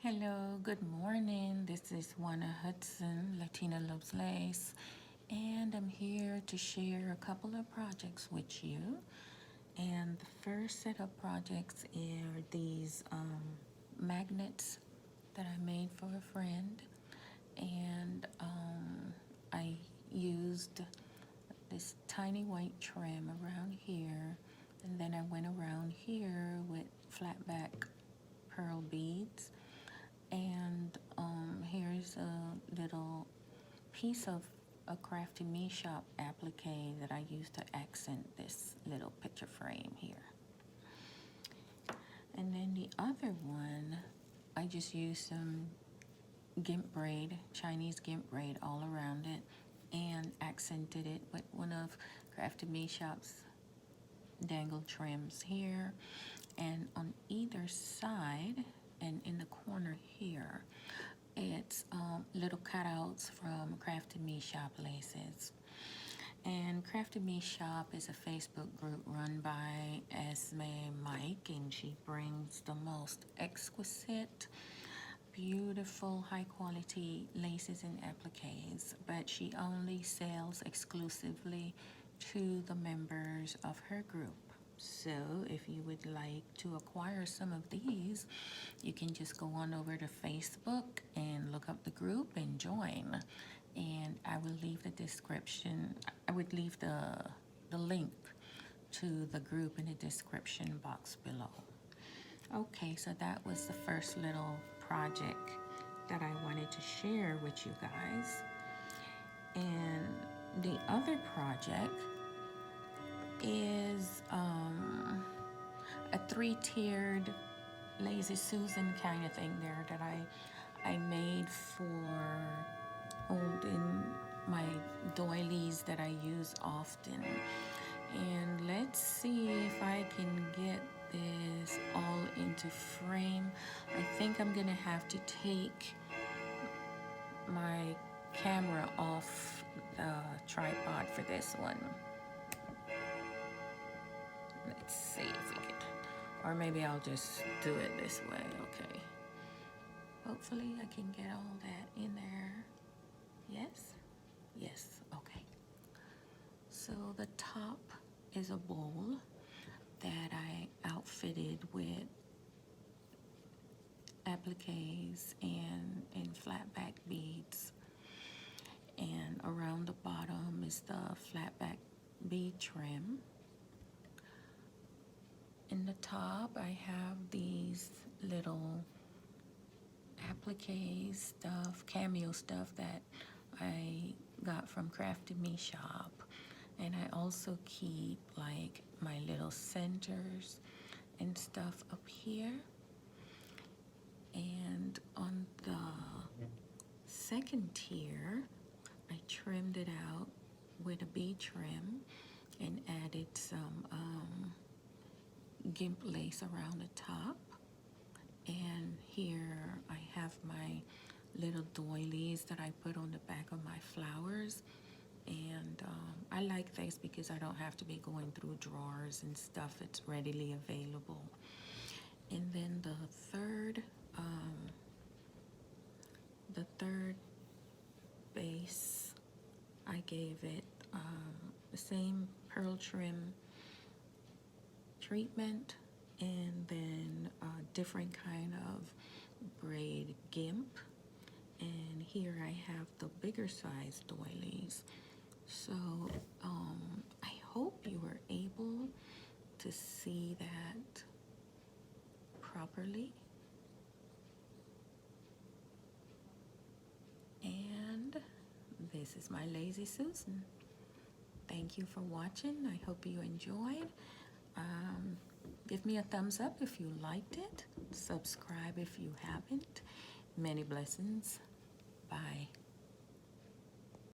Hello, good morning. This is Juana Hudson, Latina Loves Lace, and I'm here to share a couple of projects with you. And the first set of projects are these magnets that I made for a friend, and I used this tiny white trim around here, and then I went around here with flat back pearl beads. And here's a little piece of a Crafty Me Shop applique that I used to accent this little picture frame here. And then the other one, I just used some gimp braid, Chinese gimp braid all around it, and accented it with one of Crafty Me Shop's dangle trims here. And on either side and in the corner here, it's little cutouts from Crafty Me Shop laces. And Crafty Me Shop is a Facebook group run by Esme Mike, and she brings the most exquisite, beautiful, high quality laces and appliques, but she only sells exclusively to the members of her group. So if you would like to acquire some of these, you can just go on over to Facebook and look up the group and join. And I will leave the description, I would leave the link to the group in the description box below. Okay, so that was the first little project that I wanted to share with you guys. And the other project is a three-tiered Lazy Susan kind of thing there that I made for holding my doilies that I use often. And let's see if I can get this all into frame. I think I'm gonna have to take my camera off the tripod for this one. Let's see if we could, or maybe I'll just do it this way. Okay, hopefully I can get all that in there. Yes, okay. So the top is a bowl that I outfitted with appliques and flat back beads, and around the bottom is the flat back bead trim. In the top, I have these little applique stuff, cameo stuff that I got from Crafty Me Shop. And I also keep like my little centers and stuff up here. And on the second tier, I trimmed it out with a bead trim and added some gimp lace around the top. And here I have my little doilies that I put on the back of my flowers. And I like this because I don't have to be going through drawers and stuff. It's readily available. And then the third base, I gave it the same pearl trim treatment, and then a different kind of braid gimp. And here I have the bigger size doilies. So I hope you were able to see that properly. And this is my Lazy Susan. Thank you for watching. I hope you enjoyed. Give me a thumbs up if you liked it. Subscribe if you haven't. Many blessings. Bye.